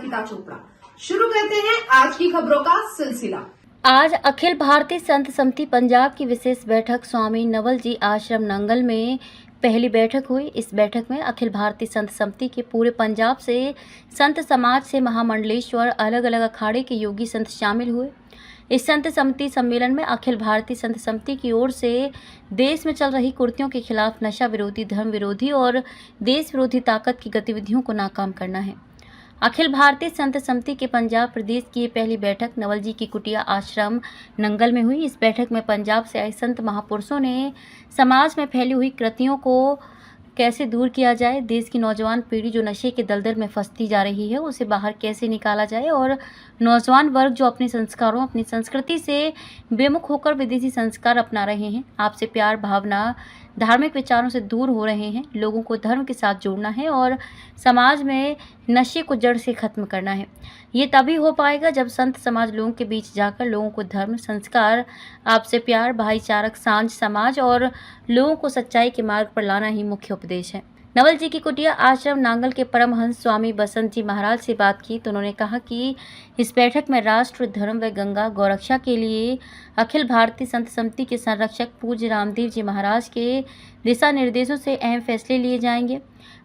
अंकिता चोपड़ा। शुरू करते हैं आज की खबरों का सिलसिला। आज अखिल भारतीय संत समिति पंजाब की विशेष बैठक स्वामी नवल जी आश्रम नंगल में पहली बैठक हुई। इस बैठक में अखिल भारतीय संत समिति के पूरे पंजाब से संत समाज से महामंडलेश्वर अलग अलग अखाड़े के योगी संत शामिल हुए। इस संत समिति सम्मेलन में अखिल भारतीय संत समिति की ओर से देश में चल रही कुरीतियों के खिलाफ नशा विरोधी, धर्म विरोधी और देश विरोधी ताकत की गतिविधियों को नाकाम करना है। अखिल भारतीय संत समिति के पंजाब प्रदेश की ये पहली बैठक नवल जी की कुटिया आश्रम नंगल में हुई। इस बैठक में पंजाब से आए संत महापुरुषों ने समाज में फैली हुई कृतियों को कैसे दूर किया जाए, देश की नौजवान पीढ़ी जो नशे के दलदल में फंसती जा रही है उसे बाहर कैसे निकाला जाए और नौजवान वर्ग जो अपने संस्कारों, अपनी संस्कृति से बेमुख होकर विदेशी संस्कार अपना रहे हैं, आपसे प्यार भावना, धार्मिक विचारों से दूर हो रहे हैं, लोगों को धर्म के साथ जोड़ना है और समाज में नशे को जड़ से खत्म करना है। ये तभी हो पाएगा जब संत समाज लोगों के बीच जाकर लोगों को धर्म, संस्कार, आपसे प्यार, भाईचारक सांझ समाज और लोगों को सच्चाई के मार्ग पर लाना ही मुख्य उपदेश है। नवल जी की कुटिया आश्रम नांगल के परमहंस स्वामी बसंत जी महाराज से बात की तो उन्होंने कहा कि इस बैठक में राष्ट्र, धर्म व गंगा गौरक्षा के लिए अखिल भारतीय संत समिति के संरक्षक पूज्य रामदेव जी महाराज के दिशा निर्देशों से अहम फैसले लिए जाएंगे।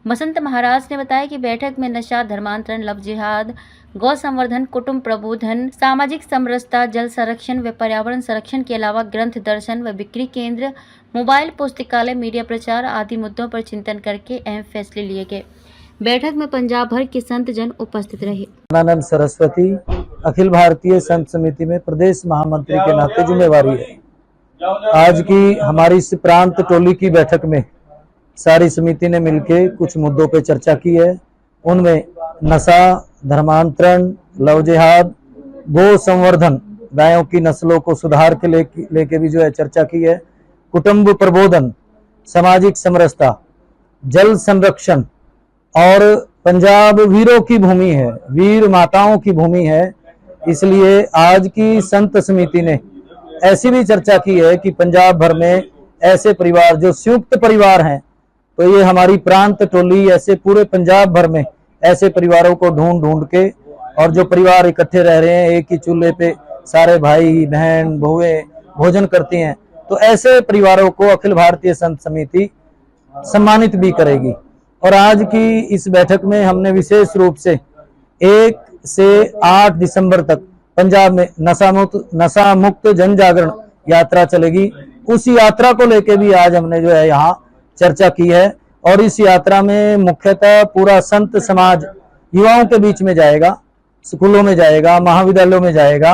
बसंत महाराज ने बताया कि बैठक में नशा, धर्मांतरण, लव जिहाद, गौ संवर्धन, कुटुंब प्रबोधन, सामाजिक समरसता, जल संरक्षण व पर्यावरण संरक्षण के अलावा ग्रंथ दर्शन व बिक्री केंद्र, मोबाइल पुस्तकालय, मीडिया प्रचार आदि मुद्दों पर चिंतन करके अहम फैसले लिए गए। बैठक में पंजाब भर के संत जन उपस्थित रहे। आनंद सरस्वती अखिल भारतीय संत समिति में प्रदेश महामंत्री के नाते जिम्मेवारी है। आज की हमारी इस प्रांत टोली की बैठक में सारी समिति ने मिलकर कुछ मुद्दों पे चर्चा की है। उनमें नशा, धर्मांतरण, लव जिहाद, गो संवर्धन, गायों की नस्लों को सुधार के लेके भी जो है चर्चा की है, कुटुंब प्रबोधन, सामाजिक समरसता, जल संरक्षण और पंजाब वीरों की भूमि है, वीर माताओं की भूमि है। इसलिए आज की संत समिति ने ऐसी भी चर्चा की है कि पंजाब भर में ऐसे परिवार जो संयुक्त परिवार हैं, तो ये हमारी प्रांत टोली ऐसे पूरे पंजाब भर में ऐसे परिवारों को ढूंढ के और जो परिवार इकट्ठे रह रहे हैं, एक ही चूल्हे पे सारे भाई बहन बहुएं भोजन करती हैं, तो ऐसे परिवारों को अखिल भारतीय संत समिति सम्मानित भी करेगी। और आज की इस बैठक में हमने विशेष रूप से 1 से 8 दिसंबर तक पंजाब में नशा मुक्त जन जागरण यात्रा चलेगी। उस यात्रा को लेके भी आज हमने जो है यहाँ चर्चा की है और इस यात्रा में मुख्यतः पूरा संत समाज युवाओं के बीच में जाएगा, स्कूलों में जाएगा, महाविद्यालयों में जाएगा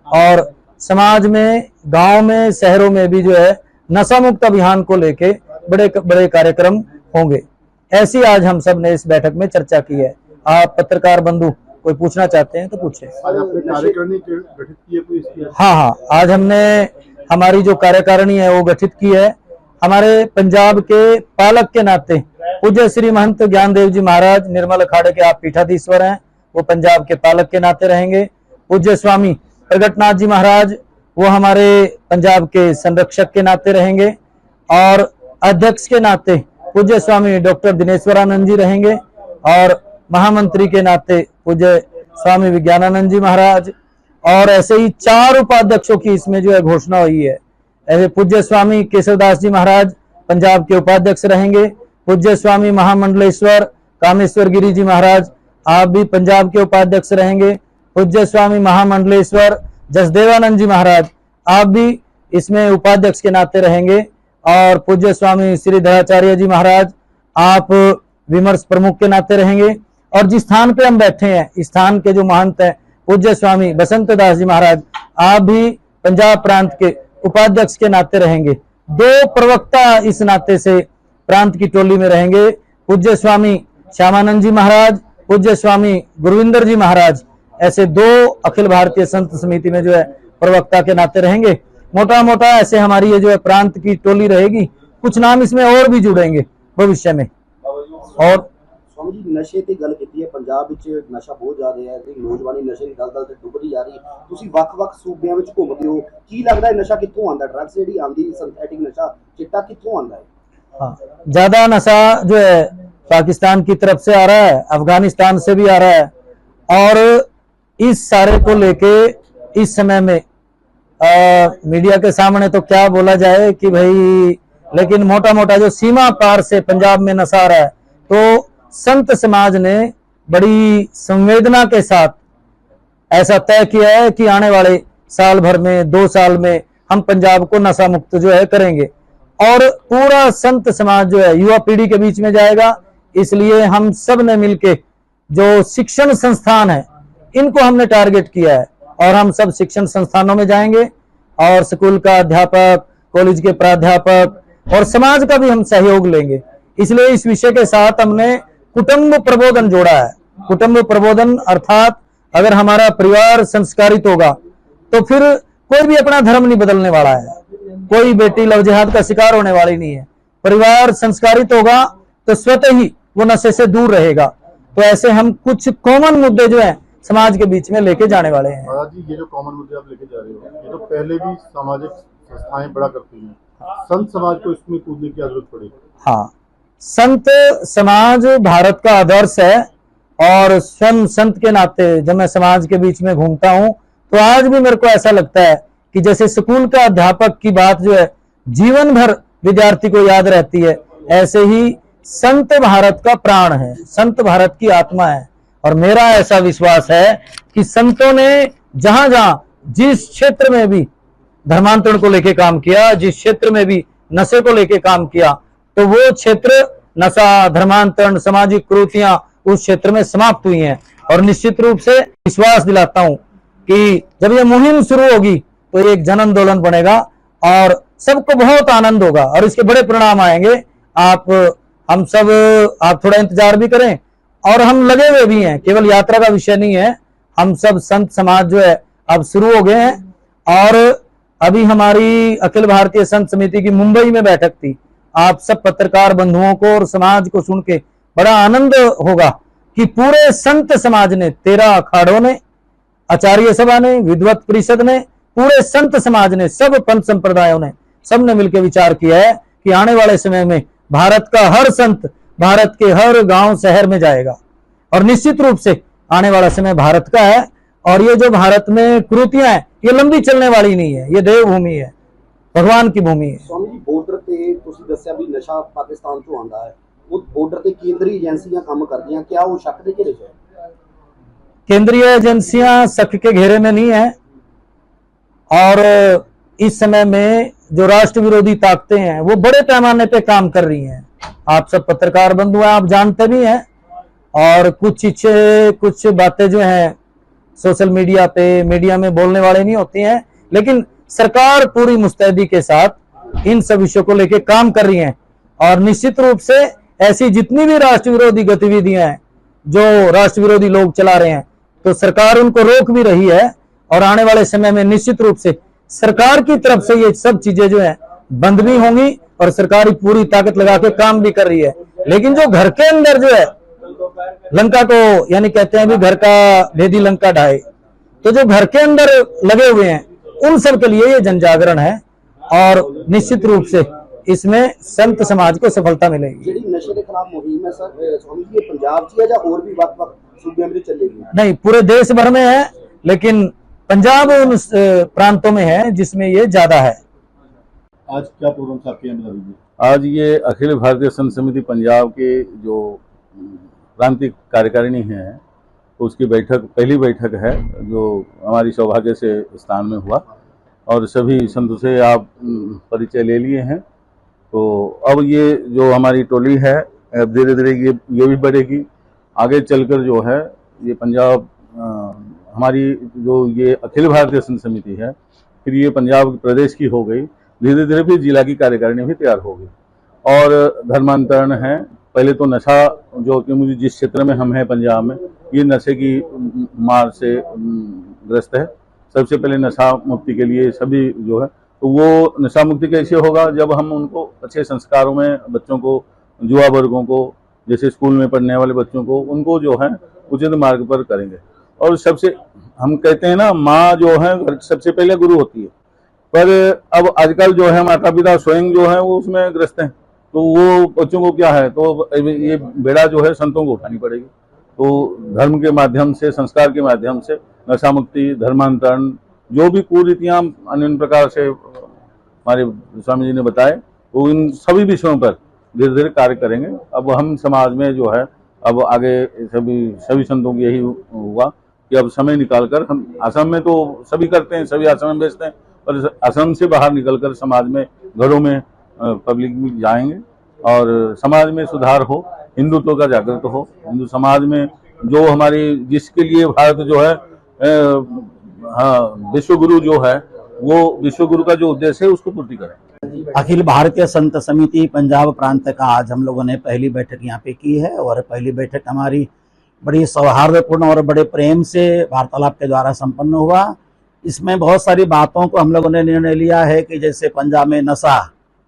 और समाज में, गांव में, शहरों में भी जो है नशा मुक्त अभियान को लेके बड़े बड़े कार्यक्रम होंगे। ऐसी आज हम सब ने इस बैठक में चर्चा की है। आप पत्रकार बंधु कोई पूछना चाहते हैं तो पूछे। आज आपने कार्यकारिणी गठित की है कोई इसकी? हाँ, आज हमने हमारी जो कार्यकारिणी है वो गठित की है। हमारे पंजाब के पालक के नाते पूज्य श्री महंत ज्ञानदेव जी महाराज निर्मल अखाड़े के आप पीठाधीश्वर हैं, वो पंजाब के पालक के नाते रहेंगे। पूज्य स्वामी प्रगटनाथ जी महाराज वो हमारे पंजाब के संरक्षक के नाते रहेंगे और अध्यक्ष के नाते पूज्य स्वामी डॉक्टर दिनेश्वरानंद जी रहेंगे और महामंत्री के नाते पूज्य स्वामी विज्ञानानंद जी महाराज और ऐसे ही 4 उपाध्यक्षों की इसमें जो है घोषणा हुई है। ऐसे पूज्य स्वामी केशवदास जी महाराज पंजाब के उपाध्यक्ष रहेंगे। पूज्य स्वामी महामंडलेश्वर कामेश्वर गिरी जी महाराज आप भी पंजाब के उपाध्यक्ष रहेंगे। पूज्य स्वामी महामंडलेश्वर जसदेवानंद जी महाराज आप भी इसमें उपाध्यक्ष के नाते रहेंगे और पूज्य स्वामी श्रीधराचार्य जी महाराज आप विमर्श प्रमुख के नाते रहेंगे। और जिस स्थान पे हम बैठे हैं, इस स्थान के जो महंत हैं पूज्य स्वामी बसंत दास जी महाराज आप भी पंजाब प्रांत के उपाध्यक्ष के नाते रहेंगे। 2 प्रवक्ता इस नाते से प्रांत की टोली में रहेंगे, पूज्य स्वामी श्यामानंद जी महाराज, पूज्य स्वामी गुरविंदर जी महाराज। ऐसे 2 अखिल भारतीय संत समिति में जो है प्रवक्ता के नाते रहेंगे। मोटा मोटा ऐसे हमारी ये जो है प्रांत की टोली रहेगी। कुछ नाम इसमें और भी जुड़ेंगे भविष्य में। और स्वामी जी नशे की गल की है, पंजाब विच नशा बहुत ज्यादा है ते नौजवानी नशे की दलदल ते डुबदी जा रही है। तुसीं वख-वख सूबियां विच घुमदे हो, की लगदा है नशा कित्थों आंदा? ड्रग्स जेहड़ी आंदी सिंथेटिक नशा चिट्टा कित्थों आंदा है? हाँ, ज्यादा नशा जो है पाकिस्तान की तरफ से आ रहा है, अफगानिस्तान से भी आ रहा है और इस सारे को लेके इस समय में मीडिया के सामने तो क्या बोला जाए कि भाई, लेकिन मोटा मोटा जो सीमा पार से पंजाब में नशा आ रहा है, तो संत समाज ने बड़ी संवेदना के साथ ऐसा तय किया है कि आने वाले साल भर में, 2 साल में हम पंजाब को नशा मुक्त जो है करेंगे, और पूरा संत समाज जो है युवा पीढ़ी के बीच में जाएगा। इसलिए हम सब ने मिलके जो शिक्षण संस्थान है इनको हमने टारगेट किया है, और हम सब शिक्षण संस्थानों में जाएंगे और स्कूल का अध्यापक, कॉलेज के प्राध्यापक और समाज का भी हम सहयोग लेंगे। इसलिए इस विषय के साथ हमने कुटुंब प्रबोधन जोड़ा है। कुटुंब प्रबोधन अर्थात अगर हमारा परिवार संस्कारित होगा तो फिर कोई भी अपना धर्म नहीं बदलने वाला है, कोई बेटी लव जिहाद का शिकार होने वाली नहीं है। परिवार संस्कारित होगा तो स्वतः ही वो नशे से दूर रहेगा। तो ऐसे हम कुछ कॉमन मुद्दे जो है समाज के बीच में लेके जाने वाले हैं। महाराज जी, ये जो कॉमन मुद्दे आप लेके जा रहे हो, ये तो पहले भी सामाजिक संस्थाएं बड़ा करती हैं, संत समाज को इसमें कूदने की जरूरत पड़ेगी। हाँ, संत समाज भारत का आदर्श है, और स्वयं संत के नाते जब मैं समाज के बीच में घूमता हूं तो आज भी मेरे को ऐसा लगता है कि जैसे स्कूल का अध्यापक की बात जो है जीवन भर विद्यार्थी को याद रहती है, ऐसे ही संत भारत का प्राण है, संत भारत की आत्मा है। और मेरा ऐसा विश्वास है कि संतों ने जहां जहां जिस क्षेत्र में भी धर्मांतरण को लेके काम किया, जिस क्षेत्र में भी नशे को लेके काम किया, तो वो क्षेत्र नशा, धर्मांतरण, सामाजिक कुरीतियां उस क्षेत्र में समाप्त हुई हैं। और निश्चित रूप से विश्वास दिलाता हूं कि जब ये मुहिम शुरू होगी तो ये एक जन आंदोलन बनेगा और सबको बहुत आनंद होगा और इसके बड़े परिणाम आएंगे। हम सब आप थोड़ा इंतजार भी करें, और हम लगे हुए भी हैं, केवल यात्रा का विषय नहीं है। हम सब संत समाज जो है अब शुरू हो गए हैं, और अभी हमारी अखिल भारतीय संत समिति की मुंबई में बैठक थी। आप सब पत्रकार बंधुओं को और समाज को सुन के बड़ा आनंद होगा कि पूरे संत समाज ने, 13 अखाड़ों ने, आचार्य सभा ने, विद्वत परिषद ने, पूरे संत समाज ने, सब पंथ संप्रदायों ने, सबने मिलकर विचार किया है कि आने वाले समय में भारत का हर संत भारत के हर गांव शहर में जाएगा। और निश्चित रूप से आने वाला समय भारत का है, और ये जो भारत में कुरीतियां हैं ये लंबी चलने वाली नहीं है, ये देवभूमि है, भगवान की भूमि है। स्वामी जी, बॉर्डर ਤੇ ਤੁਸੀਂ ਦੱਸਿਆ ਵੀ ਨਸ਼ਾ ਪਾਕਿਸਤਾਨ ਤੋਂ ਆਉਂਦਾ ਹੈ, ਉਹ ਬॉर्डर ਤੇ ਕੇਂਦਰੀ ਏਜੰਸੀਆਂ ਕੰਮ ਕਰਦੀਆਂ, ਕਿਆ ਉਹ ਸ਼ੱਕ ਦੇ ਘੇਰੇ 'ਚ ਹੈ? केंद्रीय एजेंसियां शक के घेरे में नहीं है, और इस समय में जो राष्ट्र विरोधी ताकतें हैं वो बड़े पैमाने पे काम कर रही हैं। आप सब पत्रकार बंधु हैं, आप जानते भी हैं, और कुछ बातें जो हैं सोशल मीडिया पे, मीडिया में बोलने वाले नहीं होती हैं, लेकिन सरकार पूरी मुस्तैदी के साथ इन सब विषयों को लेकर काम कर रही है। और निश्चित रूप से ऐसी जितनी भी राष्ट्र विरोधी गतिविधियां हैं जो राष्ट्र विरोधी लोग चला रहे हैं, तो सरकार उनको रोक भी रही है, और आने वाले समय में निश्चित रूप से सरकार की तरफ से ये सब चीजें जो है बंद भी होंगी, और सरकार पूरी ताकत लगा के काम भी कर रही है। लेकिन जो घर के अंदर जो है लंका को, यानी कहते हैं भी घर का भेदी लंका ढाए, तो जो घर के अंदर लगे हुए हैं उन सब के लिए ये जन जागरण है, और निश्चित रूप से इसमें संत समाज को सफलता मिलेगी। ਜਿਹੜੀ ਨਸ਼ੇ ਦੇ ਖਿਲਾਫ ਮੁਹਿੰਮ ਹੈ ਸਰ, स्वामी जी, ये पंजाब 'ਚ ਹੈ ਜਾਂ ਹੋਰ ਵੀ ਵੱਖ-ਵੱਖ सूबे में चलेगी? नहीं, पूरे देश भर में है, लेकिन पंजाब उन प्रांतों में है जिसमें ये ज्यादा है। आज क्या प्रोग्राम था आपके यहाँ बता दीजिए। आज ये अखिल भारतीय संत समिति पंजाब के जो प्रांतिक कार्यकारिणी है उसकी बैठक, पहली बैठक है जो हमारी सौभाग्य से स्थान में हुआ, और सभी संतों से आप परिचय ले लिए हैं। तो अब ये जो हमारी टोली है अब धीरे धीरे ये भी बढ़ेगी। आगे चलकर जो है ये पंजाब हमारी जो ये अखिल भारतीय संत समिति है, फिर ये पंजाब प्रदेश की हो गई, धीरे धीरे फिर जिला की कार्यकारिणी भी तैयार होगी। और धर्मांतरण है, पहले तो नशा जो कि मुझे जिस क्षेत्र में हम हैं पंजाब में, ये नशे की मार से ग्रस्त है। सबसे पहले नशा मुक्ति के लिए सभी जो है, तो वो नशा मुक्ति कैसे होगा जब हम उनको अच्छे संस्कारों में, बच्चों को, युवा वर्गों को, जैसे स्कूल में पढ़ने वाले बच्चों को, उनको जो है उचित मार्ग पर करेंगे। और सबसे हम कहते हैं ना, माँ जो है सबसे पहले गुरु होती है, पर अब आजकल जो है माता पिता स्वयं जो है वो उसमें ग्रस्त हैं, तो वो बच्चों को क्या है, तो ये बेड़ा जो है संतों को उठानी पड़ेगी। तो धर्म के माध्यम से, संस्कार के माध्यम से नशा मुक्ति, धर्मांतरण, जो भी कुरीतियां अन्य प्रकार से हमारे स्वामी जी ने बताए, वो इन सभी विषयों पर धीरे धीरे कार्य करेंगे। अब हम समाज में जो है, अब आगे सभी संतों की यही हुआ कि अब समय निकालकर हम, आश्रम में तो सभी करते हैं, सभी आश्रम में बेचते हैं, और आश्रम से बाहर निकलकर समाज में, घरों में, पब्लिक में जाएंगे और समाज में सुधार हो, हिंदुत्व का जागृत हो, हिंदू समाज में जो हमारी, जिसके लिए भारत जो है विश्व गुरु जो है, वो विश्व गुरु का जो उद्देश्य है उसको पूर्ति करें। अखिल भारतीय संत समिति पंजाब प्रांत का आज हम लोगों ने पहली बैठक यहाँ पे की है, और पहली बैठक हमारी बड़ी सौहार्दपूर्ण और बड़े प्रेम से वार्तालाप के द्वारा संपन्न हुआ। इसमें बहुत सारी बातों को हम लोगों ने निर्णय लिया है कि जैसे पंजाब में नशा,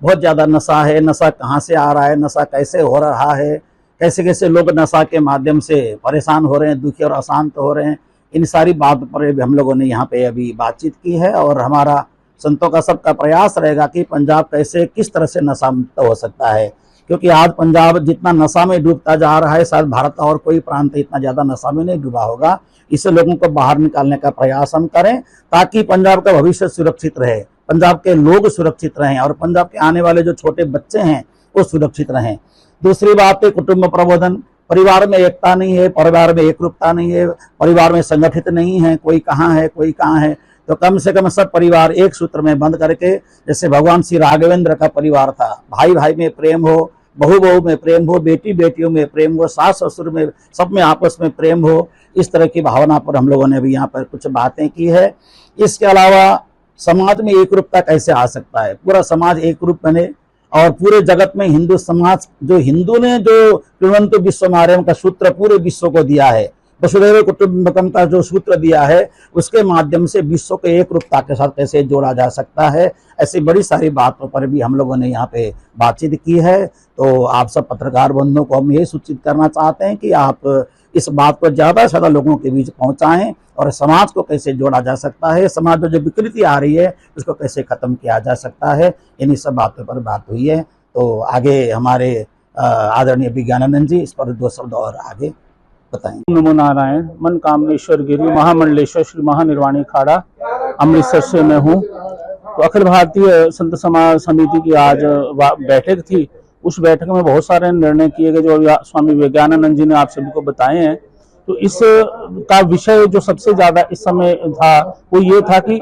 बहुत ज़्यादा नशा है, नशा कहाँ से आ रहा है, नशा कैसे हो रहा है, कैसे कैसे लोग नशा के माध्यम से परेशान हो रहे हैं, दुखी और अशांत हो रहे हैं, इन सारी बात पर भी हम लोगों ने यहाँ पे अभी बातचीत की है। और हमारा संतों का सबका प्रयास रहेगा कि पंजाब कैसे, किस तरह से नशा मुक्त हो सकता है, क्योंकि आज पंजाब जितना नशा में डूबता जा रहा है, शायद भारत का और कोई प्रांत इतना ज़्यादा नशा में नहीं डूबा होगा। इससे लोगों को बाहर निकालने का प्रयास हम करें, ताकि पंजाब का भविष्य सुरक्षित रहे, पंजाब के लोग सुरक्षित रहें, और पंजाब के आने वाले जो छोटे बच्चे हैं वो सुरक्षित रहें। दूसरी बात है कुटुंब प्रबोधन। परिवार में एकता नहीं है, परिवार में एकरूपता नहीं है, परिवार में संगठित नहीं है, कोई कहाँ है कोई कहाँ है, तो कम से कम सब परिवार एक सूत्र में बंद करके, जैसे भगवान श्री राघवेंद्र का परिवार था, भाई भाई में प्रेम हो, बहू बहू में प्रेम हो, बेटी बेटियों में प्रेम हो, सास ससुर में, सब में आपस में प्रेम हो, इस तरह की भावना पर हम लोगों ने भी यहाँ पर कुछ बातें की है। इसके अलावा समाज में एकरूपता कैसे आ सकता है, पूरा समाज एकरूप बने, और पूरे जगत में हिंदू समाज, जो हिंदू ने जो कृण्वन्तु विश्वमार्यम का सूत्र पूरे विश्व को दिया है, वसुधैव कुटुम्बकम का जो सूत्र दिया है, उसके माध्यम से विश्व को एक रूपता के साथ कैसे जोड़ा जा सकता है, ऐसी बड़ी सारी बातों पर भी हम लोगों ने यहाँ पे बातचीत की है। तो आप सब पत्रकार बंधुओं को हम ये सूचित करना चाहते हैं कि आप इस बात को ज़्यादा से ज़्यादा लोगों के बीच पहुँचाएं, और समाज को कैसे जोड़ा जा सकता है, समाज में जो विकृति आ रही है उसको कैसे खत्म किया जा सकता है, इन्हीं सब बातों पर बात हुई है। तो आगे हमारे आदरणीय विज्ञानानंद जी इस पर दो शब्द और आगे बताएंगे। नमो नारायण। मन कामनेश्वर गिरी महामंडलेश्वर श्री महानिर्वाणी अखाड़ा अमृतसर से मैं हूँ। तो अखिल भारतीय संत समाज समिति की आज बैठक थी। उस बैठक में बहुत सारे निर्णय किए गए जो स्वामी विज्ञानानंद जी ने आप सभी को बताए हैं। तो इस का विषय जो सबसे ज्यादा इस समय था वो ये था कि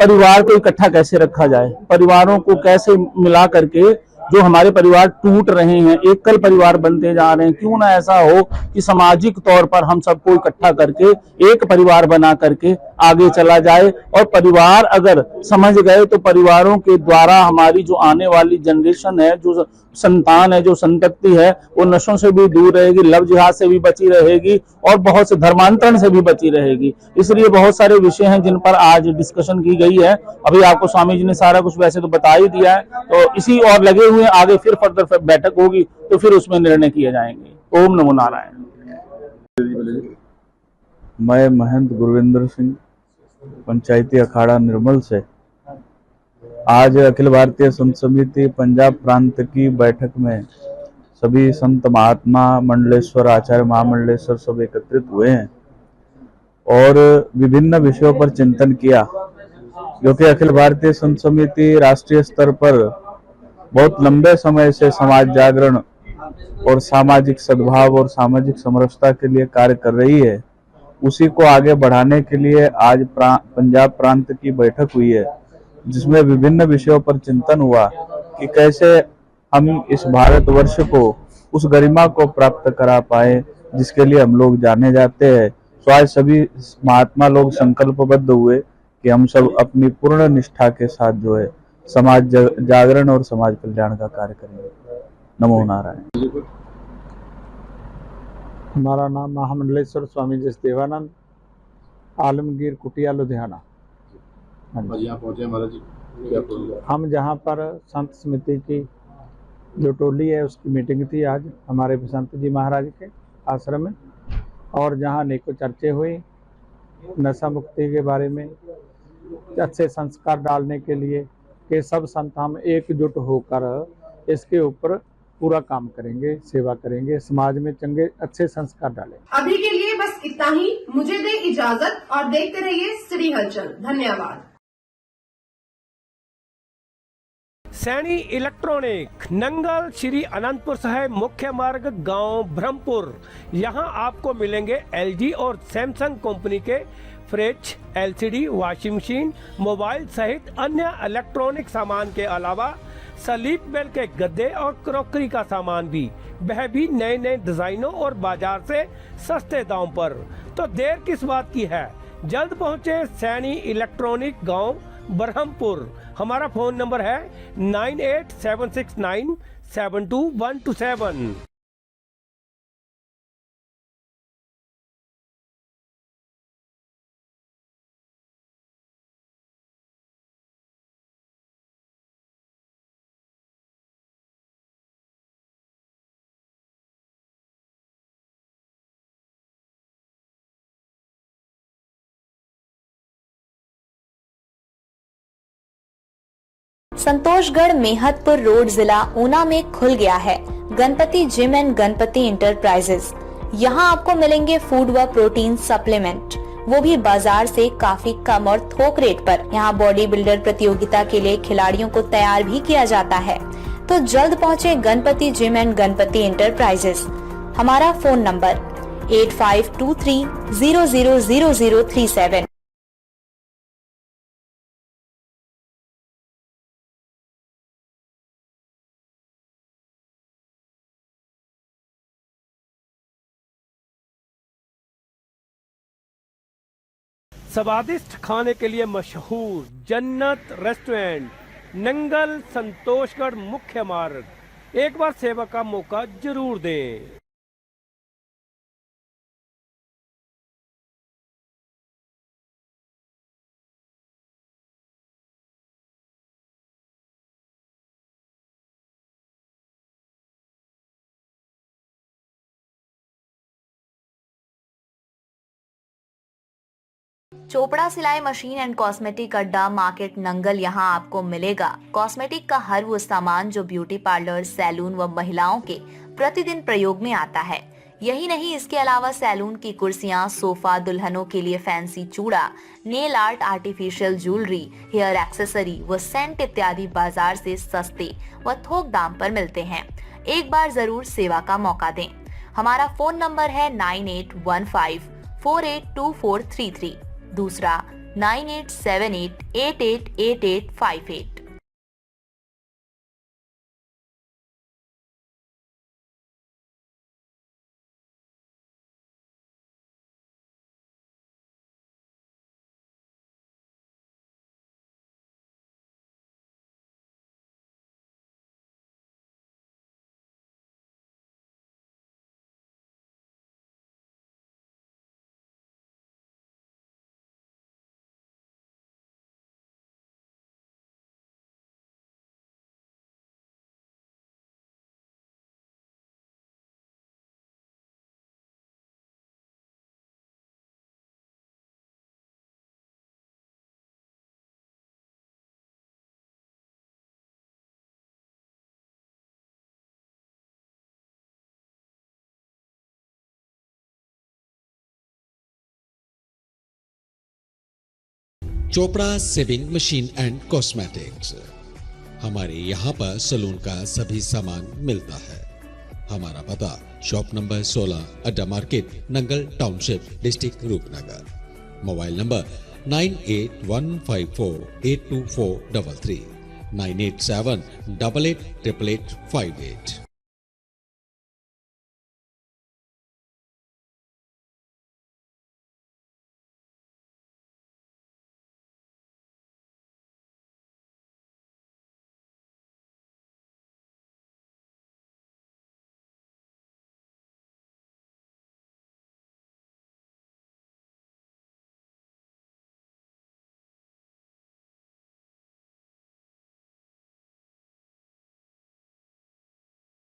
परिवार को इकट्ठा कैसे रखा जाए, परिवारों को कैसे मिला करके, जो हमारे परिवार टूट रहे हैं, एकल परिवार बनते जा रहे हैं, क्यों ना ऐसा हो कि सामाजिक तौर पर हम सबको इकट्ठा करके एक परिवार बना करके आगे चला जाए। और परिवार अगर समझ गए तो परिवारों के द्वारा हमारी जो आने वाली जनरेशन है, जो संतान है, जो संतति है, वो नशों से भी दूर रहेगी, लव जिहाद से भी बची रहेगी, और बहुत से धर्मांतरण से भी बची रहेगी। इसलिए बहुत सारे विषय हैं जिन पर आज डिस्कशन की गई है। अभी आपको स्वामी जी ने सारा कुछ वैसे तो बता ही दिया है, तो इसी और लगे हुए आगे फिर फर्दर बैठक होगी तो फिर उसमें निर्णय किए जाएंगे। ओम नमो नारायण। मैं महंत गुरविंदर सिंह, पंचायती अखाड़ा निर्मल से आज अखिल भारतीय संत समिति पंजाब प्रांत की बैठक में सभी संत महात्मा मंडलेश्वर, आचार्य महामंडलेश्वर सब एकत्रित हुए हैं और विभिन्न विषयों पर चिंतन किया, क्योंकि अखिल भारतीय संत समिति राष्ट्रीय स्तर पर बहुत लंबे समय से समाज जागरण और सामाजिक सद्भाव और सामाजिक समरसता के लिए कार्य कर रही है। उसी को आगे बढ़ाने के लिए आज पंजाब प्रांत की बैठक हुई है, जिसमें विभिन्न विषयों पर चिंतन हुआ कि कैसे हम इस भारतवर्ष को उस गरिमा को प्राप्त करा पाए जिसके लिए हम लोग जाने जाते हैं। तो आज सभी महात्मा लोग संकल्पबद्ध हुए कि हम सब अपनी पूर्ण निष्ठा के साथ जो है समाज जागरण और समाज कल्याण का कार्य करेंगे। नमो नारायण। हमारा नाम महामंडलेश्वर स्वामी जी देवानंद, आलमगीर कुटिया, लुधियाना। यहाँ पहुंचे महाराज जी, क्या बोलिए? हम जहाँ पर संत समिति की जो टोली है उसकी मीटिंग थी आज हमारे संत जी महाराज के आश्रम में, और जहाँ अनेकों चर्चे हुई नशा मुक्ति के बारे में, अच्छे संस्कार डालने के लिए कि सब संत हम एकजुट होकर इसके ऊपर पूरा काम करेंगे, सेवा करेंगे, समाज में चंगे अच्छे संस्कार डालें। अभी के लिए बस इतना ही। मुझे दे इजाजत और देखते रहिए सिटी हलचल। धन्यवाद। सैनी इलेक्ट्रॉनिक, नंगल श्री अनंतपुर साहिब मुख्य मार्ग, गांव ब्रह्मपुर। यहां आपको मिलेंगे एलजी और सैमसंग कंपनी के fridge, LCD, washing machine, mobile सहित अन्य इलेक्ट्रॉनिक सामान के अलावा स्लीप वेल के गद्दे और क्रॉकरी का सामान भी, वह भी नए नए डिजाइनों और बाजार से सस्ते दाम पर। तो देर किस बात की है, जल्द पहुंचे सैनी इलेक्ट्रॉनिक, गांव ब्रह्मपुर। हमारा फोन नंबर है 9876972127। संतोषगढ़ मेहतपुर रोड, जिला ऊना में खुल गया है Ganpati gym and Ganpati enterprises. यहाँ आपको मिलेंगे फूड व प्रोटीन सप्लीमेंट, वो भी बाजार से काफी कम और थोक रेट पर। यहाँ बॉडी बिल्डर प्रतियोगिता के लिए खिलाड़ियों को तैयार भी किया जाता है। तो जल्द पहुँचे Ganpati gym and Ganpati enterprises. हमारा फोन नंबर 8523000037। स्वादिष्ट खाने के लिए मशहूर जन्नत रेस्टोरेंट, नंगल, संतोषगढ़ मुख्य मार्ग। एक बार सेवा का मौका जरूर दें। चोपड़ा सिलाई मशीन एंड कॉस्मेटिक अड्डा, मार्केट, नंगल। यहाँ आपको मिलेगा कॉस्मेटिक का हर वो सामान जो ब्यूटी पार्लर, सैलून व महिलाओं के प्रतिदिन प्रयोग में आता है। यही नहीं, इसके अलावा सैलून की कुर्सियां, सोफा, दुल्हनों के लिए फैंसी चूड़ा, nail art, artificial jewellery, hair accessory व सेंट इत्यादि बाजार से सस्ते व थोक दाम पर मिलते हैं। एक बार जरूर सेवा का मौका दें। हमारा फोन नंबर है 9815482433, दूसरा 9878888858। Chopra saving machine and cosmetics. हमारे यहाँ पर सलून का सभी सामान मिलता है। हमारा पता शॉप नंबर 16, अड्डा market, Nangal township, district Rupnagar. Mobile number 9815482433, 9878888858।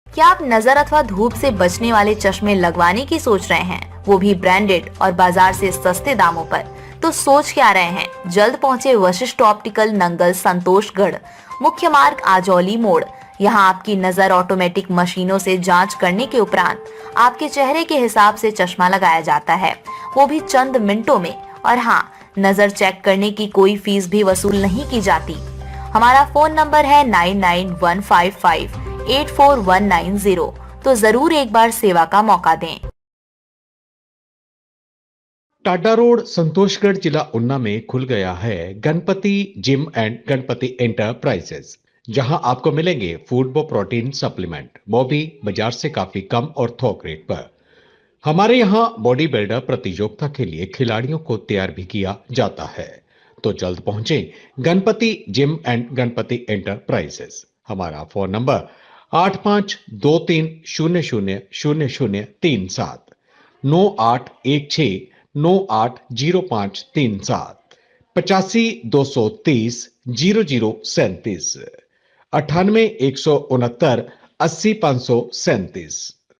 क्या आप नजर अथवा धूप से बचने वाले चश्मे लगवाने की सोच रहे हैं, वो भी ब्रांडेड और बाजार से सस्ते दामों पर? तो सोच क्या रहे हैं, जल्द पहुंचे वशिष्ठ ऑप्टिकल, नंगल, संतोषगढ़ मुख्य मार्ग, आजौली मोड़। यहाँ आपकी नजर ऑटोमेटिक मशीनों से जांच करने के उपरांत आपके चेहरे के हिसाब से चश्मा लगाया जाता है, वो भी चंद मिनटों में। और हाँ, नजर चेक करने की कोई फीस भी वसूल नहीं की जाती। हमारा फोन नंबर है 9915584190, तो जरूर एक बार सेवा का मौका दें। टाडा रोड, संतोषगढ़, जिला ऊना में खुल गया है Ganpati gym and Ganpati enterprises, जहां आपको मिलेंगे फूड व प्रोटीन सप्लीमेंट, वो भी बाजार से काफी कम और थोक रेट पर। हमारे यहाँ बॉडी बिल्डर प्रतियोगिता के लिए खिलाड़ियों को तैयार भी किया जाता है। तो जल्द पहुंचे Ganpati gym and Ganpati enterprises. हमारा फोन नंबर 8523000037, 9816980537, 8523000037, 9816980537।